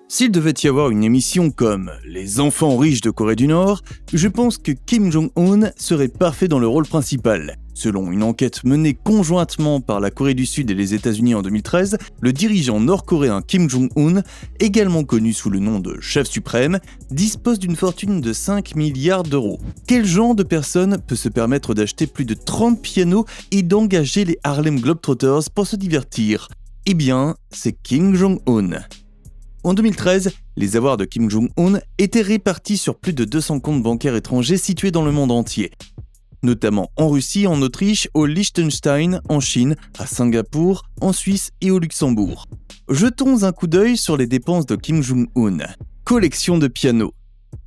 S'il devait y avoir une émission comme « Les enfants riches de Corée du Nord », je pense que Kim Jong-un serait parfait dans le rôle principal. Selon une enquête menée conjointement par la Corée du Sud et les États-Unis en 2013, le dirigeant nord-coréen Kim Jong-un, également connu sous le nom de chef suprême, dispose d'une fortune de 5 milliards d'euros. Quel genre de personne peut se permettre d'acheter plus de 30 pianos et d'engager les Harlem Globetrotters pour se divertir ? Eh bien, c'est Kim Jong-un. En 2013, les avoirs de Kim Jong-un étaient répartis sur plus de 200 comptes bancaires étrangers situés dans le monde entier, notamment en Russie, en Autriche, au Liechtenstein, en Chine, à Singapour, en Suisse et au Luxembourg. Jetons un coup d'œil sur les dépenses de Kim Jong-un. Collection de pianos.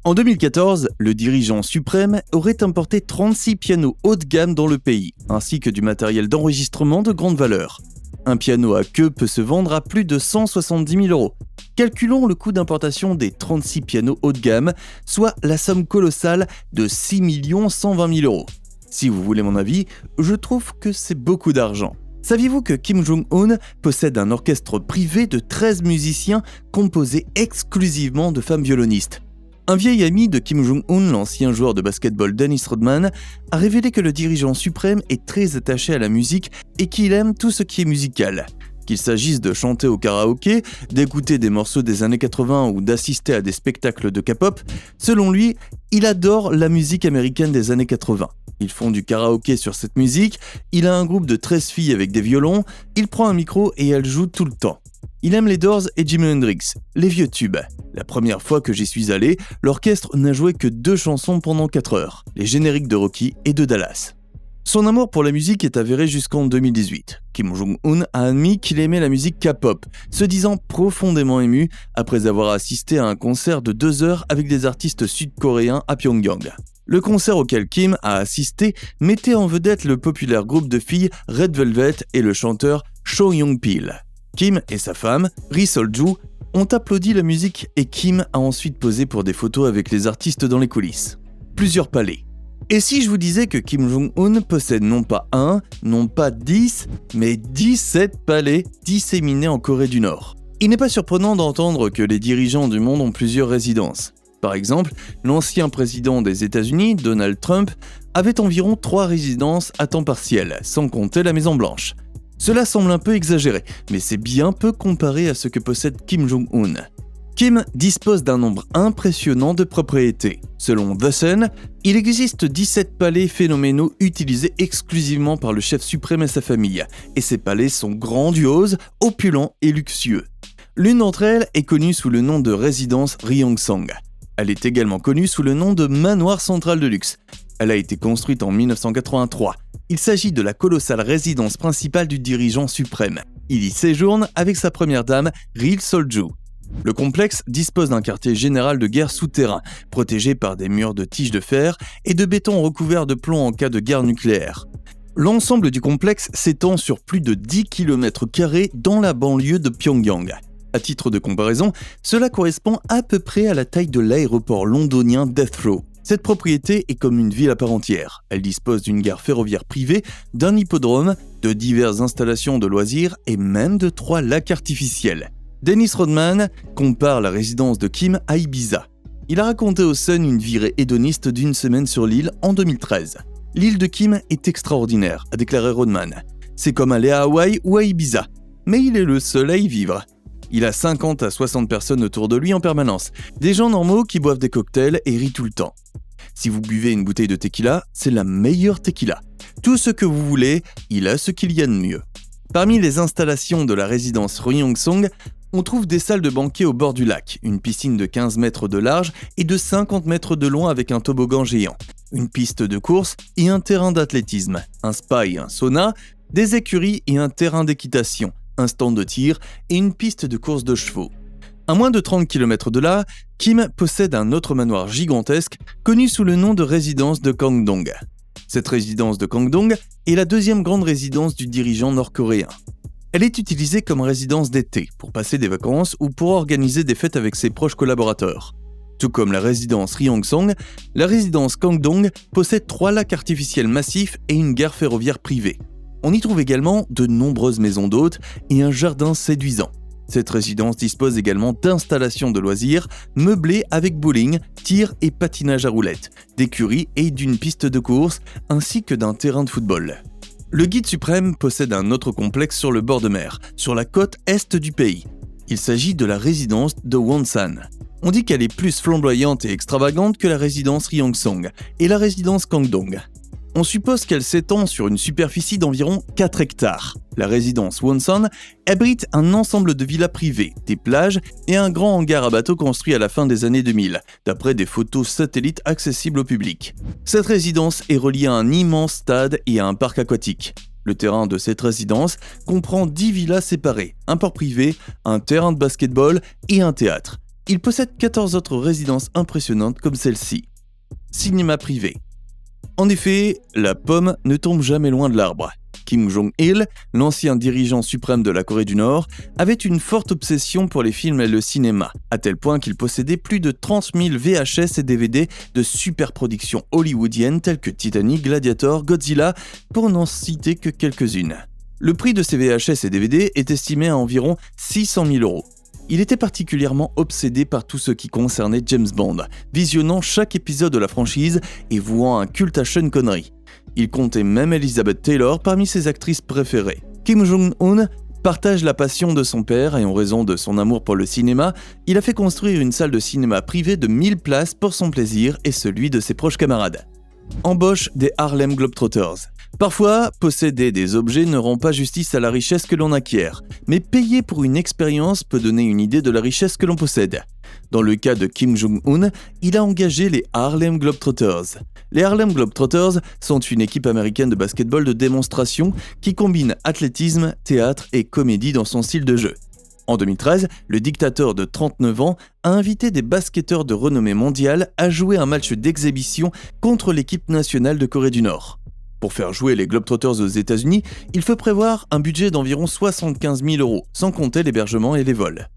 En 2014, le dirigeant suprême aurait importé 36 pianos haut de gamme dans le pays, ainsi que du matériel d'enregistrement de grande valeur. Un piano à queue peut se vendre à plus de 170 000 euros. Calculons le coût d'importation des 36 pianos haut de gamme, soit la somme colossale de 6 120 000 euros. Si vous voulez mon avis, je trouve que c'est beaucoup d'argent. Saviez-vous que Kim Jong-un possède un orchestre privé de 13 musiciens composé exclusivement de femmes violonistes ? Un vieil ami de Kim Jong-un, l'ancien joueur de basketball Dennis Rodman, a révélé que le dirigeant suprême est très attaché à la musique et qu'il aime tout ce qui est musical. Qu'il s'agisse de chanter au karaoké, d'écouter des morceaux des années 80 ou d'assister à des spectacles de K-pop, selon lui, il adore la musique américaine des années 80. Ils font du karaoké sur cette musique, il a un groupe de 13 filles avec des violons, il prend un micro et elles jouent tout le temps. Il aime les Doors et Jimi Hendrix, les vieux tubes. La première fois que j'y suis allé, l'orchestre n'a joué que 2 chansons pendant 4 heures, les génériques de Rocky et de Dallas. Son amour pour la musique est avéré jusqu'en 2018. Kim Jong-un a admis qu'il aimait la musique K-pop, se disant profondément ému après avoir assisté à un concert de 2 heures avec des artistes sud-coréens à Pyongyang. Le concert auquel Kim a assisté mettait en vedette le populaire groupe de filles Red Velvet et le chanteur Cho Young-pil. Kim et sa femme, Ri Sol-ju, ont applaudi la musique et Kim a ensuite posé pour des photos avec les artistes dans les coulisses. Plusieurs palais. Et si je vous disais que Kim Jong-un possède non pas 1, non pas 10, mais 17 palais disséminés en Corée du Nord. Il n'est pas surprenant d'entendre que les dirigeants du monde ont plusieurs résidences. Par exemple, l'ancien président des États-Unis, Donald Trump, avait environ 3 résidences à temps partiel, sans compter la Maison-Blanche. Cela semble un peu exagéré, mais c'est bien peu comparé à ce que possède Kim Jong-un. Kim dispose d'un nombre impressionnant de propriétés. Selon The Sun, il existe 17 palais phénoménaux utilisés exclusivement par le chef suprême et sa famille, et ces palais sont grandioses, opulents et luxueux. L'une d'entre elles est connue sous le nom de résidence Ryongsong. Elle est également connue sous le nom de manoir central de luxe. Elle a été construite en 1983. Il s'agit de la colossale résidence principale du dirigeant suprême. Il y séjourne avec sa première dame, Ri Sol-ju. Le complexe dispose d'un quartier général de guerre souterrain, protégé par des murs de tiges de fer et de béton recouvert de plomb en cas de guerre nucléaire. L'ensemble du complexe s'étend sur plus de 10 km² dans la banlieue de Pyongyang. À titre de comparaison, cela correspond à peu près à la taille de l'aéroport londonien d'Heathrow. Cette propriété est comme une ville à part entière. Elle dispose d'une gare ferroviaire privée, d'un hippodrome, de diverses installations de loisirs et même de 3 lacs artificiels. Dennis Rodman compare la résidence de Kim à Ibiza. Il a raconté au Sun une virée hédoniste d'1 semaine sur l'île en 2013. L'île de Kim est extraordinaire, a déclaré Rodman. C'est comme aller à Hawaï ou à Ibiza, mais il est le seul à y vivre. Il a 50 à 60 personnes autour de lui en permanence, des gens normaux qui boivent des cocktails et rient tout le temps. Si vous buvez une bouteille de tequila, c'est la meilleure tequila. Tout ce que vous voulez, il a ce qu'il y a de mieux. Parmi les installations de la résidence Ryongsong, on trouve des salles de banquet au bord du lac, une piscine de 15 mètres de large et de 50 mètres de long avec un toboggan géant, une piste de course et un terrain d'athlétisme, un spa et un sauna, des écuries et un terrain d'équitation, un stand de tir et une piste de course de chevaux. À moins de 30 km de là, Kim possède un autre manoir gigantesque connu sous le nom de résidence de Kangdong. Cette résidence de Kangdong est la 2e grande résidence du dirigeant nord-coréen. Elle est utilisée comme résidence d'été, pour passer des vacances ou pour organiser des fêtes avec ses proches collaborateurs. Tout comme la résidence Ryongsong, la résidence Kangdong possède 3 lacs artificiels massifs et une gare ferroviaire privée. On y trouve également de nombreuses maisons d'hôtes et un jardin séduisant. Cette résidence dispose également d'installations de loisirs, meublées avec bowling, tir et patinage à roulettes, d'écuries et d'une piste de course, ainsi que d'un terrain de football. Le guide suprême possède un autre complexe sur le bord de mer, sur la côte est du pays. Il s'agit de la résidence de Wonsan. On dit qu'elle est plus flamboyante et extravagante que la résidence Ryongsong et la résidence Kangdong. On suppose qu'elle s'étend sur une superficie d'environ 4 hectares. La résidence Wonsan abrite un ensemble de villas privées, des plages et un grand hangar à bateaux construit à la fin des années 2000, d'après des photos satellites accessibles au public. Cette résidence est reliée à un immense stade et à un parc aquatique. Le terrain de cette résidence comprend 10 villas séparées, un port privé, un terrain de basketball et un théâtre. Il possède 14 autres résidences impressionnantes comme celle-ci. Cinéma privé. En effet, la pomme ne tombe jamais loin de l'arbre. Kim Jong-il, l'ancien dirigeant suprême de la Corée du Nord, avait une forte obsession pour les films et le cinéma, à tel point qu'il possédait plus de 30 000 VHS et DVD de superproductions hollywoodiennes telles que Titanic, Gladiator, Godzilla, pour n'en citer que quelques-unes. Le prix de ces VHS et DVD est estimé à environ 600 000 €. Il était particulièrement obsédé par tout ce qui concernait James Bond, visionnant chaque épisode de la franchise et vouant un culte à Sean Connery. Il comptait même Elizabeth Taylor parmi ses actrices préférées. Kim Jong-un partage la passion de son père et en raison de son amour pour le cinéma, il a fait construire une salle de cinéma privée de 1000 places pour son plaisir et celui de ses proches camarades. Embauche des Harlem Globetrotters. Parfois, posséder des objets ne rend pas justice à la richesse que l'on acquiert, mais payer pour une expérience peut donner une idée de la richesse que l'on possède. Dans le cas de Kim Jong-un, il a engagé les Harlem Globetrotters. Les Harlem Globetrotters sont une équipe américaine de basketball de démonstration qui combine athlétisme, théâtre et comédie dans son style de jeu. En 2013, le dictateur de 39 ans a invité des basketteurs de renommée mondiale à jouer un match d'exhibition contre l'équipe nationale de Corée du Nord. Pour faire jouer les Globetrotters aux États-Unis, il faut prévoir un budget d'environ 75 000 €, sans compter l'hébergement et les vols.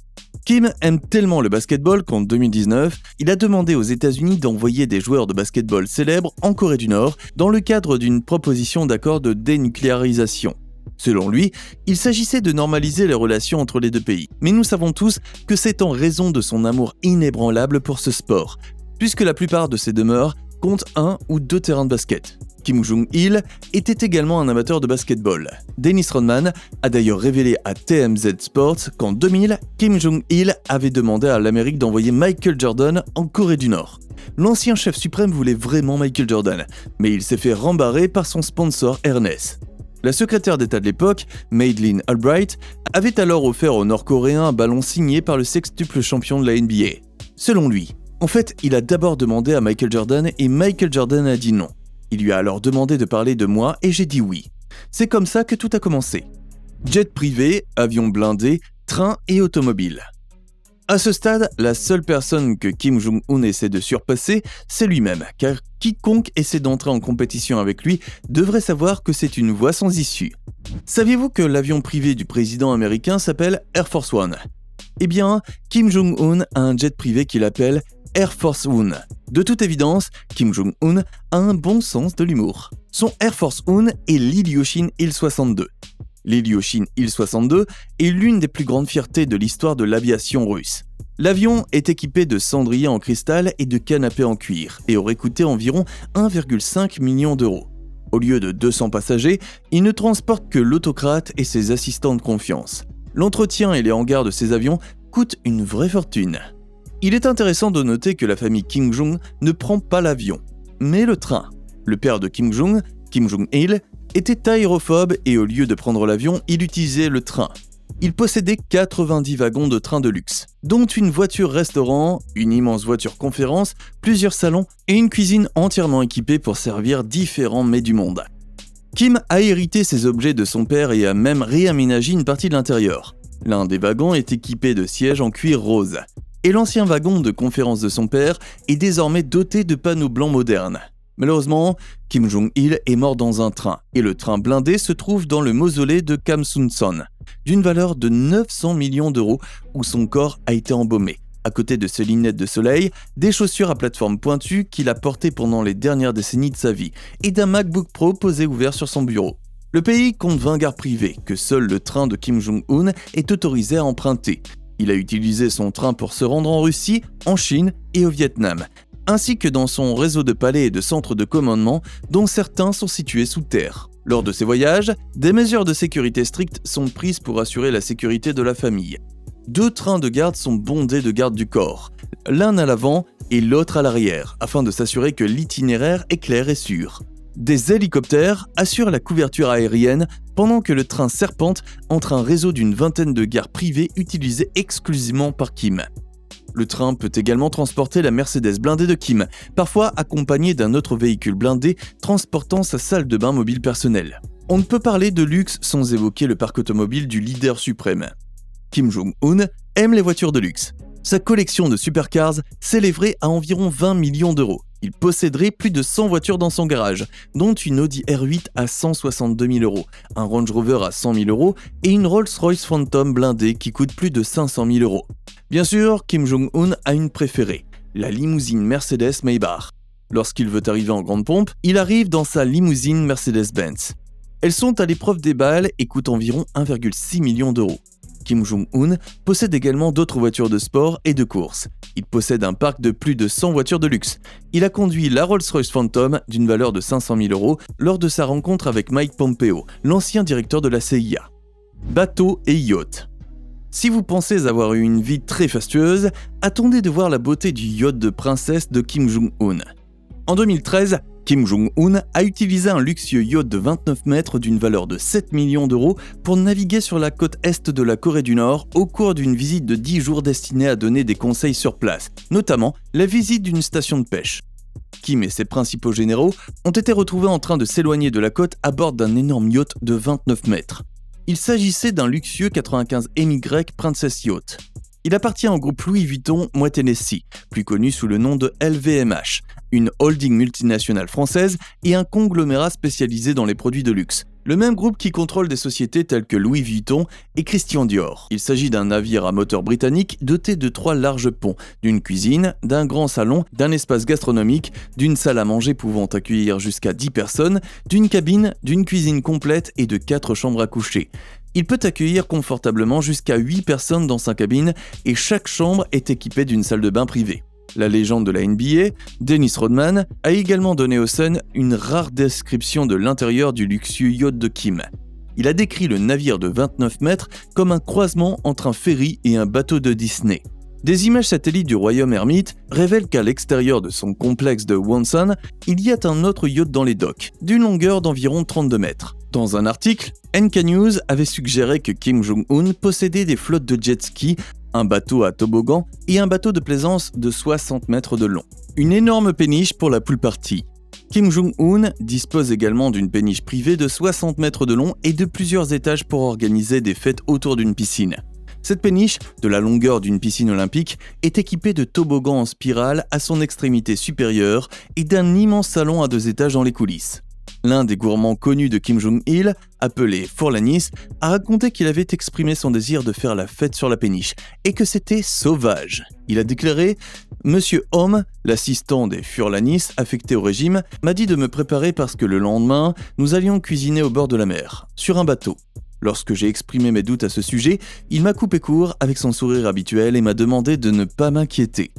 Kim aime tellement le basketball qu'en 2019, il a demandé aux États-Unis d'envoyer des joueurs de basketball célèbres en Corée du Nord dans le cadre d'une proposition d'accord de dénucléarisation. Selon lui, il s'agissait de normaliser les relations entre les deux pays. Mais nous savons tous que c'est en raison de son amour inébranlable pour ce sport, puisque la plupart de ses demeures comptent 1 ou 2 terrains de basket. Kim Jong-il était également un amateur de basketball. Dennis Rodman a d'ailleurs révélé à TMZ Sports qu'en 2000, Kim Jong-il avait demandé à l'Amérique d'envoyer Michael Jordan en Corée du Nord. L'ancien chef suprême voulait vraiment Michael Jordan, mais il s'est fait rembarrer par son sponsor Ernest. La secrétaire d'État de l'époque, Madeleine Albright, avait alors offert aux Nord-Coréens un ballon signé par le sextuple champion de la NBA. Selon lui, en fait, il a d'abord demandé à Michael Jordan et Michael Jordan a dit non. Il lui a alors demandé de parler de moi et j'ai dit oui. C'est comme ça que tout a commencé. Jet privé, avion blindé, train et automobile. À ce stade, la seule personne que Kim Jong-un essaie de surpasser, c'est lui-même, car quiconque essaie d'entrer en compétition avec lui devrait savoir que c'est une voie sans issue. Saviez-vous que l'avion privé du président américain s'appelle Air Force One ? Eh bien, Kim Jong-un a un jet privé qu'il appelle Air Force One. De toute évidence, Kim Jong-un a un bon sens de l'humour. Son Air Force One est l'Ilyushin Il-62. L'Ilyushin Il-62 est l'une des plus grandes fiertés de l'histoire de l'aviation russe. L'avion est équipé de cendriers en cristal et de canapés en cuir et aurait coûté environ 1,5 million €. Au lieu de 200 passagers, il ne transporte que l'autocrate et ses assistants de confiance. L'entretien et les hangars de ces avions coûtent une vraie fortune. Il est intéressant de noter que la famille Kim Jong ne prend pas l'avion, mais le train. Le père de Kim Jong, Kim Jong-il, était aérophobe et au lieu de prendre l'avion, il utilisait le train. Il possédait 90 wagons de train de luxe, dont une voiture-restaurant, une immense voiture-conférence, plusieurs salons et une cuisine entièrement équipée pour servir différents mets du monde. Kim a hérité ces objets de son père et a même réaménagé une partie de l'intérieur. L'un des wagons est équipé de sièges en cuir rose. Et l'ancien wagon de conférence de son père est désormais doté de panneaux blancs modernes. Malheureusement, Kim Jong-il est mort dans un train, et le train blindé se trouve dans le mausolée de Kam Sun-son, d'une valeur de 900 millions €, où son corps a été embaumé, à côté de ses lunettes de soleil, des chaussures à plateforme pointue qu'il a portées pendant les dernières décennies de sa vie, et d'un MacBook Pro posé ouvert sur son bureau. Le pays compte 20 gares privées que seul le train de Kim Jong-un est autorisé à emprunter. Il a utilisé son train pour se rendre en Russie, en Chine et au Vietnam, ainsi que dans son réseau de palais et de centres de commandement dont certains sont situés sous terre. Lors de ces voyages, des mesures de sécurité strictes sont prises pour assurer la sécurité de la famille. 2 trains de garde sont bondés de gardes du corps, l'un à l'avant et l'autre à l'arrière, afin de s'assurer que l'itinéraire est clair et sûr. Des hélicoptères assurent la couverture aérienne pendant que le train serpente entre un réseau d'une vingtaine de gares privées utilisées exclusivement par Kim. Le train peut également transporter la Mercedes blindée de Kim, parfois accompagnée d'un autre véhicule blindé transportant sa salle de bain mobile personnelle. On ne peut parler de luxe sans évoquer le parc automobile du leader suprême. Kim Jong-un aime les voitures de luxe. Sa collection de supercars s'élèverait à environ 20 millions d'euros. Il posséderait plus de 100 voitures dans son garage, dont une Audi R8 à 162 000 euros, un Range Rover à 100 000 euros et une Rolls-Royce Phantom blindée qui coûte plus de 500 000 euros. Bien sûr, Kim Jong-un a une préférée, la limousine Mercedes Maybach. Lorsqu'il veut arriver en grande pompe, il arrive dans sa limousine Mercedes-Benz. Elles sont à l'épreuve des balles et coûtent environ 1,6 million d'euros. Kim Jong-un possède également d'autres voitures de sport et de course. Il possède un parc de plus de 100 voitures de luxe. Il a conduit la Rolls-Royce Phantom d'une valeur de 500 000 euros lors de sa rencontre avec Mike Pompeo, l'ancien directeur de la CIA. Bateaux et yachts. Si vous pensez avoir eu une vie très fastueuse, attendez de voir la beauté du yacht de princesse de Kim Jong-un. En 2013, Kim Jong-un a utilisé un luxueux yacht de 29 mètres d'une valeur de 7 millions d'euros pour naviguer sur la côte est de la Corée du Nord au cours d'une visite de 10 jours destinée à donner des conseils sur place, notamment la visite d'une station de pêche. Kim et ses principaux généraux ont été retrouvés en train de s'éloigner de la côte à bord d'un énorme yacht de 29 mètres. Il s'agissait d'un luxueux 95 MY Princess Yacht. Il appartient au groupe Louis Vuitton Moet Hennessy, plus connu sous le nom de LVMH, une holding multinationale française et un conglomérat spécialisé dans les produits de luxe. Le même groupe qui contrôle des sociétés telles que Louis Vuitton et Christian Dior. Il s'agit d'un navire à moteur britannique doté de 3 larges ponts, d'une cuisine, d'un grand salon, d'un espace gastronomique, d'une salle à manger pouvant accueillir jusqu'à 10 personnes, d'une cabine, d'une cuisine complète et de 4 chambres à coucher. Il peut accueillir confortablement jusqu'à 8 personnes dans sa cabine et chaque chambre est équipée d'une salle de bain privée. La légende de la NBA, Dennis Rodman, a également donné au Sun une rare description de l'intérieur du luxueux yacht de Kim. Il a décrit le navire de 29 mètres comme un croisement entre un ferry et un bateau de Disney. Des images satellites du royaume ermite révèlent qu'à l'extérieur de son complexe de Wonsan, il y a un autre yacht dans les docks, d'une longueur d'environ 32 mètres. Dans un article, NK News avait suggéré que Kim Jong-un possédait des flottes de jet-ski, un bateau à toboggan et un bateau de plaisance de 60 mètres de long. Une énorme péniche pour la pool party. Kim Jong-un dispose également d'une péniche privée de 60 mètres de long et de plusieurs étages pour organiser des fêtes autour d'une piscine. Cette péniche, de la longueur d'une piscine olympique, est équipée de toboggans en spirale à son extrémité supérieure et d'un immense salon à 2 étages dans les coulisses. L'un des gourmands connus de Kim Jong-il, appelé Forlanis, a raconté qu'il avait exprimé son désir de faire la fête sur la péniche et que c'était sauvage. Il a déclaré « Monsieur Homme, l'assistant des Furlanis affecté au régime, m'a dit de me préparer parce que le lendemain, nous allions cuisiner au bord de la mer, sur un bateau. Lorsque j'ai exprimé mes doutes à ce sujet, il m'a coupé court avec son sourire habituel et m'a demandé de ne pas m'inquiéter.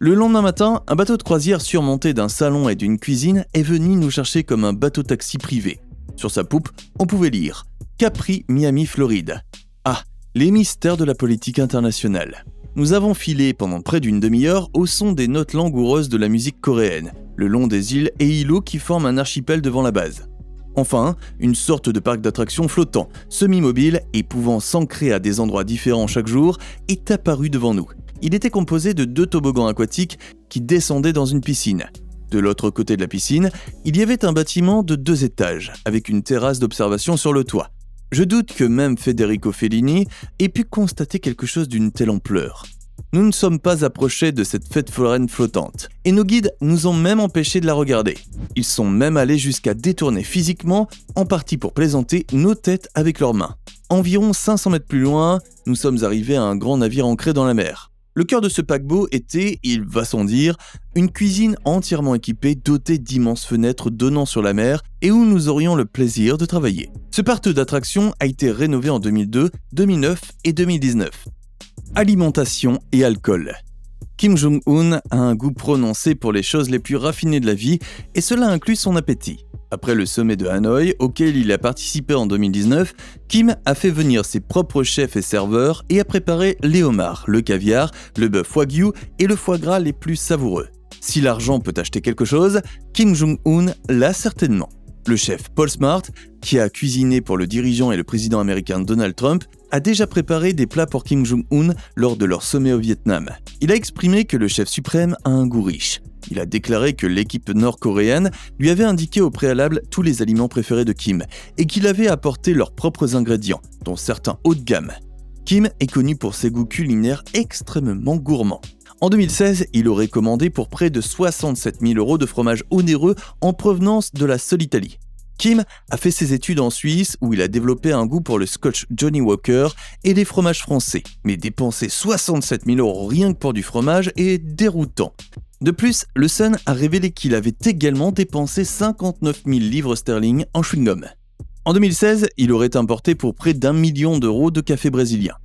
Le lendemain matin, un bateau de croisière surmonté d'un salon et d'une cuisine est venu nous chercher comme un bateau-taxi privé. Sur sa poupe, on pouvait lire « Capri, Miami, Floride ». Ah, les mystères de la politique internationale. Nous avons filé pendant près d'une demi-heure au son des notes langoureuses de la musique coréenne, le long des îles et îlots qui forment un archipel devant la base. Enfin, une sorte de parc d'attractions flottant, semi-mobile et pouvant s'ancrer à des endroits différents chaque jour, est apparu devant nous. Il était composé de 2 toboggans aquatiques qui descendaient dans une piscine. De l'autre côté de la piscine, il y avait un bâtiment de 2 étages, avec une terrasse d'observation sur le toit. Je doute que même Federico Fellini ait pu constater quelque chose d'une telle ampleur. Nous ne sommes pas approchés de cette fête foraine flottante, et nos guides nous ont même empêchés de la regarder. Ils sont même allés jusqu'à détourner physiquement, en partie pour plaisanter, nos têtes avec leurs mains. Environ 500 mètres plus loin, nous sommes arrivés à un grand navire ancré dans la mer. Le cœur de ce paquebot était, il va sans dire, une cuisine entièrement équipée dotée d'immenses fenêtres donnant sur la mer et où nous aurions le plaisir de travailler. Ce parc d'attractions a été rénové en 2002, 2009 et 2019. Alimentation et alcool. Kim Jong-un a un goût prononcé pour les choses les plus raffinées de la vie et cela inclut son appétit. Après le sommet de Hanoï, auquel il a participé en 2019, Kim a fait venir ses propres chefs et serveurs et a préparé les homards, le caviar, le bœuf wagyu et le foie gras les plus savoureux. Si l'argent peut acheter quelque chose, Kim Jong-un l'a certainement. Le chef Paul Smart, qui a cuisiné pour le dirigeant et le président américain Donald Trump, a déjà préparé des plats pour Kim Jong-un lors de leur sommet au Vietnam. Il a exprimé que le chef suprême a un goût riche. Il a déclaré que l'équipe nord-coréenne lui avait indiqué au préalable tous les aliments préférés de Kim et qu'il avait apporté leurs propres ingrédients, dont certains haut de gamme. Kim est connu pour ses goûts culinaires extrêmement gourmands. En 2016, il aurait commandé pour près de 67 000 € de fromage onéreux en provenance de la seule Italie. Kim a fait ses études en Suisse où il a développé un goût pour le scotch Johnny Walker et les fromages français. Mais dépenser 67 000 € rien que pour du fromage est déroutant. De plus, le Sun a révélé qu'il avait également dépensé 59 000 livres sterling en chewing-gum. En 2016, il aurait importé pour près d'1 million € de café brésilien.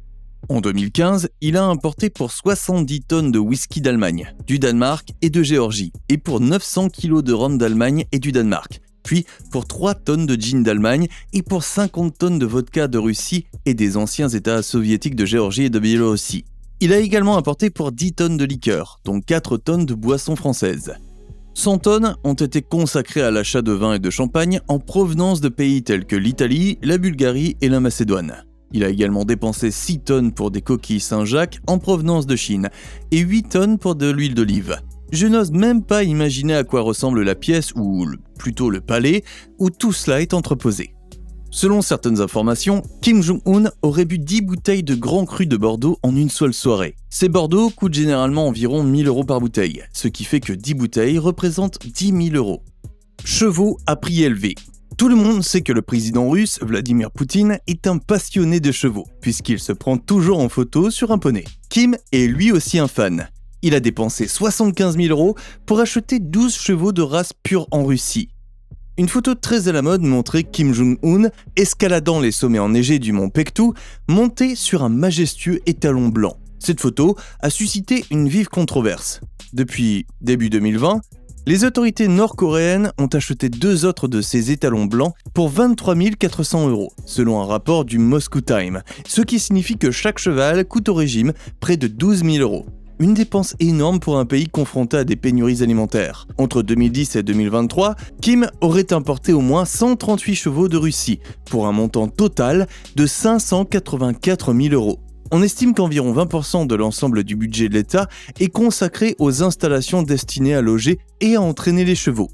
En 2015, il a importé pour 70 tonnes de whisky d'Allemagne, du Danemark et de Géorgie, et pour 900 kg de rhum d'Allemagne et du Danemark, puis pour 3 tonnes de gin d'Allemagne et pour 50 tonnes de vodka de Russie et des anciens États soviétiques de Géorgie et de Biélorussie. Il a également importé pour 10 tonnes de liqueur, dont 4 tonnes de boissons françaises. 100 tonnes ont été consacrées à l'achat de vin et de champagne en provenance de pays tels que l'Italie, la Bulgarie et la Macédoine. Il a également dépensé 6 tonnes pour des coquilles Saint-Jacques en provenance de Chine et 8 tonnes pour de l'huile d'olive. Je n'ose même pas imaginer à quoi ressemble la pièce, ou plutôt le palais, où tout cela est entreposé. Selon certaines informations, Kim Jong-un aurait bu 10 bouteilles de Grand Cru de Bordeaux en une seule soirée. Ces Bordeaux coûtent généralement environ 1 000 € par bouteille, ce qui fait que 10 bouteilles représentent 10 000 €. Chevaux à prix élevé. Tout le monde sait que le président russe, Vladimir Poutine, est un passionné de chevaux, puisqu'il se prend toujours en photo sur un poney. Kim est lui aussi un fan. Il a dépensé 75 000 € pour acheter 12 chevaux de race pure en Russie. Une photo très à la mode montrait Kim Jong-un escaladant les sommets enneigés du mont Paektu, monté sur un majestueux étalon blanc. Cette photo a suscité une vive controverse. Depuis début 2020, les autorités nord-coréennes ont acheté 2 autres de ces étalons blancs pour 23 400 €, selon un rapport du Moscow Times, ce qui signifie que chaque cheval coûte au régime près de 12 000 €. Une dépense énorme pour un pays confronté à des pénuries alimentaires. Entre 2010 et 2023, Kim aurait importé au moins 138 chevaux de Russie, pour un montant total de 584 000 €. On estime qu'environ 20% de l'ensemble du budget de l'État est consacré aux installations destinées à loger et à entraîner les chevaux.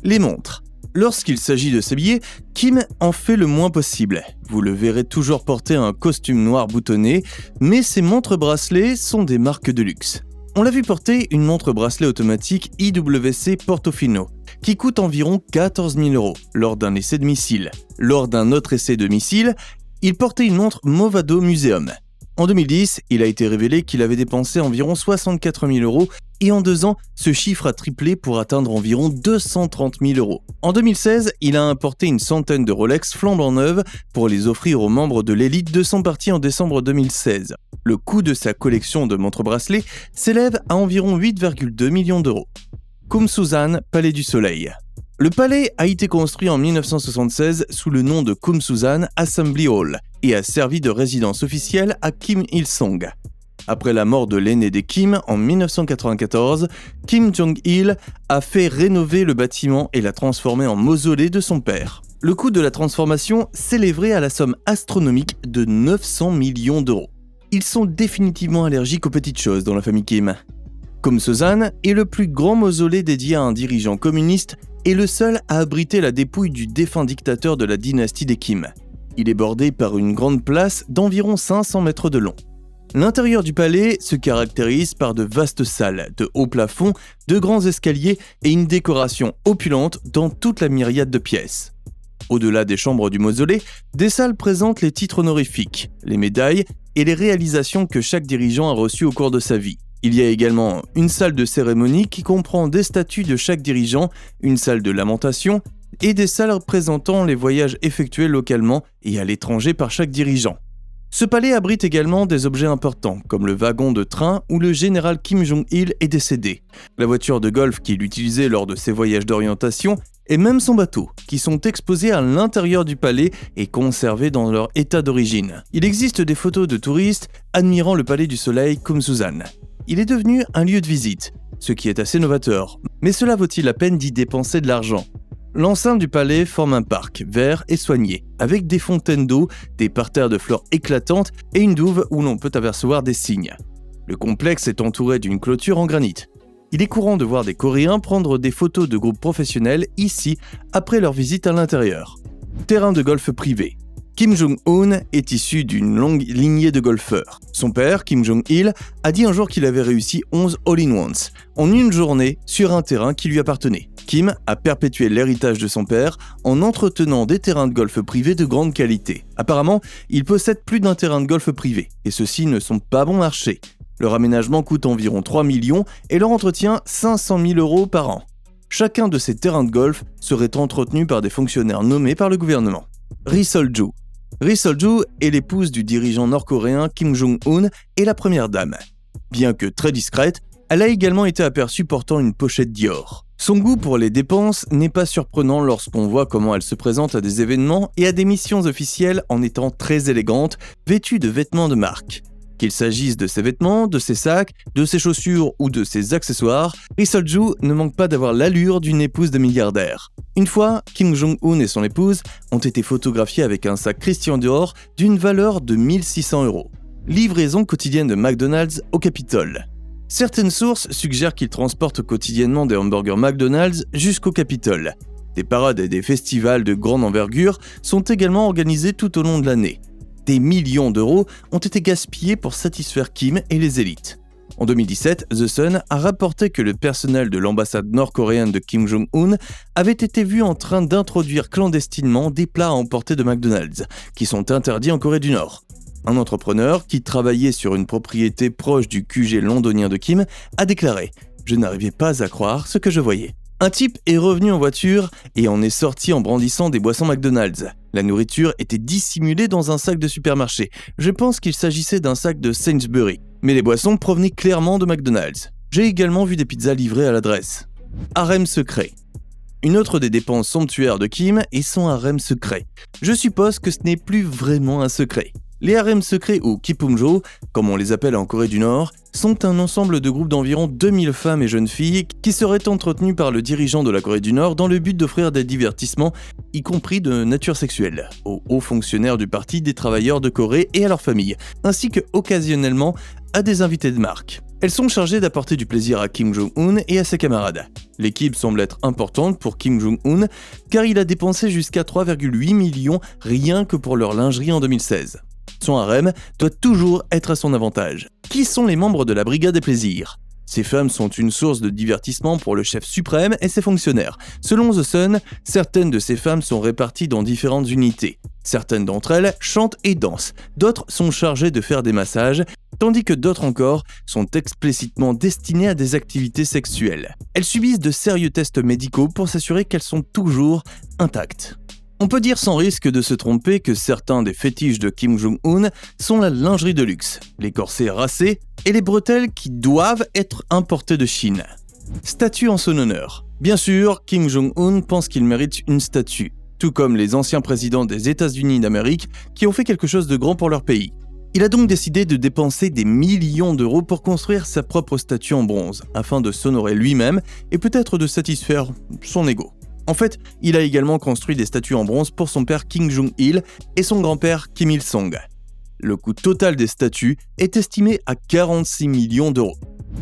Les montres. Lorsqu'il s'agit de s'habiller, Kim en fait le moins possible. Vous le verrez toujours porter un costume noir boutonné, mais ses montres-bracelets sont des marques de luxe. On l'a vu porter une montre-bracelet automatique IWC Portofino, qui coûte environ 14 000 € lors d'un essai de missile. Lors d'un autre essai de missile, il portait une montre Movado Museum. En 2010, il a été révélé qu'il avait dépensé environ 64 000 € et en 2 ans, ce chiffre a triplé pour atteindre environ 230 000 €. En 2016, il a importé une centaine de Rolex flambant neuves pour les offrir aux membres de l'élite de son parti en décembre 2016. Le coût de sa collection de montres-bracelets s'élève à environ 8,2 millions d'euros. Kumsusan, Palais du Soleil. Le palais a été construit en 1976 sous le nom de Kumsusan Assembly Hall et a servi de résidence officielle à Kim Il-sung. Après la mort de l'aîné des Kim en 1994, Kim Jong-il a fait rénover le bâtiment et l'a transformé en mausolée de son père. Le coût de la transformation s'élèverait à la somme astronomique de 900 millions d'euros. Ils sont définitivement allergiques aux petites choses dans la famille Kim. Kumsusan est le plus grand mausolée dédié à un dirigeant communiste et le seul à abriter la dépouille du défunt dictateur de la dynastie des Kim. Il est bordé par une grande place d'environ 500 mètres de long. L'intérieur du palais se caractérise par de vastes salles, de hauts plafonds, de grands escaliers et une décoration opulente dans toute la myriade de pièces. Au-delà des chambres du mausolée, des salles présentent les titres honorifiques, les médailles et les réalisations que chaque dirigeant a reçues au cours de sa vie. Il y a également une salle de cérémonie qui comprend des statues de chaque dirigeant, une salle de lamentation et des salles représentant les voyages effectués localement et à l'étranger par chaque dirigeant. Ce palais abrite également des objets importants, comme le wagon de train où le général Kim Jong-il est décédé, la voiture de golf qu'il utilisait lors de ses voyages d'orientation, et même son bateau, qui sont exposés à l'intérieur du palais et conservés dans leur état d'origine. Il existe des photos de touristes admirant le palais du soleil Kumsusan. Il est devenu un lieu de visite, ce qui est assez novateur, mais cela vaut-il la peine d'y dépenser de l'argent ? L'enceinte du palais forme un parc vert et soigné, avec des fontaines d'eau, des parterres de fleurs éclatantes et une douve où l'on peut apercevoir des cygnes. Le complexe est entouré d'une clôture en granit. Il est courant de voir des Coréens prendre des photos de groupes professionnels ici après leur visite à l'intérieur. Terrain de golf privé. Kim Jong-un est issu d'une longue lignée de golfeurs. Son père, Kim Jong-il, a dit un jour qu'il avait réussi 11 all-in-ones en une journée sur un terrain qui lui appartenait. Kim a perpétué l'héritage de son père en entretenant des terrains de golf privés de grande qualité. Apparemment, il possède plus d'un terrain de golf privé, et ceux-ci ne sont pas bon marché. Leur aménagement coûte environ 3 millions et leur entretien 500 000 € par an. Chacun de ces terrains de golf serait entretenu par des fonctionnaires nommés par le gouvernement. Ri Sol-ju. Ri Sol-ju est l'épouse du dirigeant nord-coréen Kim Jong-un et la première dame. Bien que très discrète, elle a également été aperçue portant une pochette Dior. Son goût pour les dépenses n'est pas surprenant lorsqu'on voit comment elle se présente à des événements et à des missions officielles en étant très élégante, vêtue de vêtements de marque. Qu'il s'agisse de ses vêtements, de ses sacs, de ses chaussures ou de ses accessoires, Ri Sol-ju ne manque pas d'avoir l'allure d'une épouse de milliardaire. Une fois, Kim Jong-un et son épouse ont été photographiés avec un sac Christian Dior d'une valeur de 1 600 €. Livraison quotidienne de McDonald's au Capitole. Certaines sources suggèrent qu'ils transportent quotidiennement des hamburgers McDonald's jusqu'au Capitole. Des parades et des festivals de grande envergure sont également organisés tout au long de l'année. Des millions d'euros ont été gaspillés pour satisfaire Kim et les élites. En 2017, The Sun a rapporté que le personnel de l'ambassade nord-coréenne de Kim Jong-un avait été vu en train d'introduire clandestinement des plats à emporter de McDonald's, qui sont interdits en Corée du Nord. Un entrepreneur qui travaillait sur une propriété proche du QG londonien de Kim a déclaré « Je n'arrivais pas à croire ce que je voyais ». Un type est revenu en voiture et en est sorti en brandissant des boissons McDonald's. La nourriture était dissimulée dans un sac de supermarché. Je pense qu'il s'agissait d'un sac de Sainsbury. Mais les boissons provenaient clairement de McDonald's. J'ai également vu des pizzas livrées à l'adresse. Harem secret. Une autre des dépenses somptuaires de Kim est son harem secret. Je suppose que ce n'est plus vraiment un secret. Les harems secrets ou Kipumjo, comme on les appelle en Corée du Nord, sont un ensemble de groupes d'environ 2000 femmes et jeunes filles qui seraient entretenues par le dirigeant de la Corée du Nord dans le but d'offrir des divertissements, y compris de nature sexuelle, aux hauts fonctionnaires du Parti des travailleurs de Corée et à leurs familles, ainsi que occasionnellement à des invités de marque. Elles sont chargées d'apporter du plaisir à Kim Jong-un et à ses camarades. L'équipe semble être importante pour Kim Jong-un car il a dépensé jusqu'à 3,8 millions rien que pour leur lingerie en 2016. Son harem doit toujours être à son avantage. Qui sont les membres de la Brigade des plaisirs ? Ces femmes sont une source de divertissement pour le chef suprême et ses fonctionnaires. Selon The Sun, certaines de ces femmes sont réparties dans différentes unités. Certaines d'entre elles chantent et dansent, d'autres sont chargées de faire des massages, tandis que d'autres encore sont explicitement destinées à des activités sexuelles. Elles subissent de sérieux tests médicaux pour s'assurer qu'elles sont toujours intactes. On peut dire sans risque de se tromper que certains des fétiches de Kim Jong-un sont la lingerie de luxe, les corsets racés et les bretelles qui doivent être importées de Chine. Statue en son honneur. Bien sûr, Kim Jong-un pense qu'il mérite une statue, tout comme les anciens présidents des États-Unis d'Amérique qui ont fait quelque chose de grand pour leur pays. Il a donc décidé de dépenser des millions d'euros pour construire sa propre statue en bronze, afin de s'honorer lui-même et peut-être de satisfaire son ego. En fait, il a également construit des statues en bronze pour son père Kim Jong-il et son grand-père Kim Il-sung. Le coût total des statues est estimé à 46 millions d'euros.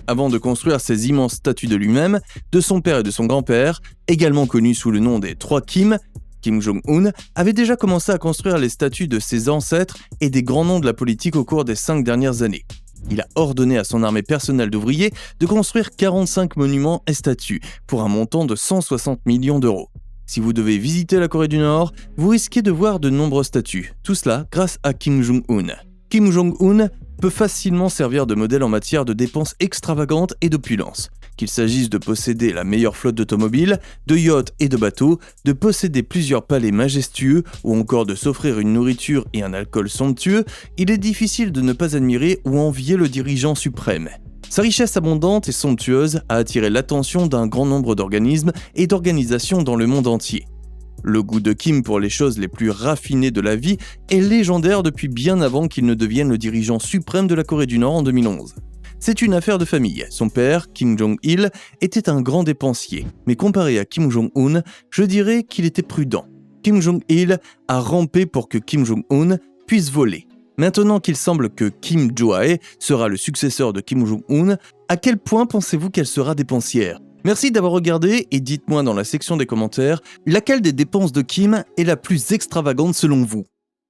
Avant de construire ces immenses statues de lui-même, de son père et de son grand-père, également connus sous le nom des trois Kim, Kim Jong-un avait déjà commencé à construire les statues de ses ancêtres et des grands noms de la politique au cours des 5 dernières années. Il a ordonné à son armée personnelle d'ouvriers de construire 45 monuments et statues pour un montant de 160 millions d'euros. Si vous devez visiter la Corée du Nord, vous risquez de voir de nombreux statuts, tout cela grâce à Kim Jong-un. Kim Jong-un peut facilement servir de modèle en matière de dépenses extravagantes et d'opulence. Qu'il s'agisse de posséder la meilleure flotte d'automobiles, de yachts et de bateaux, de posséder plusieurs palais majestueux ou encore de s'offrir une nourriture et un alcool somptueux, il est difficile de ne pas admirer ou envier le dirigeant suprême. Sa richesse abondante et somptueuse a attiré l'attention d'un grand nombre d'organismes et d'organisations dans le monde entier. Le goût de Kim pour les choses les plus raffinées de la vie est légendaire depuis bien avant qu'il ne devienne le dirigeant suprême de la Corée du Nord en 2011. C'est une affaire de famille. Son père, Kim Jong-il, était un grand dépensier, mais comparé à Kim Jong-un, je dirais qu'il était prudent. Kim Jong-il a rampé pour que Kim Jong-un puisse voler. Maintenant qu'il semble que Kim Jo-ae sera le successeur de Kim Jong-un, à quel point pensez-vous qu'elle sera dépensière ? Merci d'avoir regardé et dites-moi dans la section des commentaires laquelle des dépenses de Kim est la plus extravagante selon vous.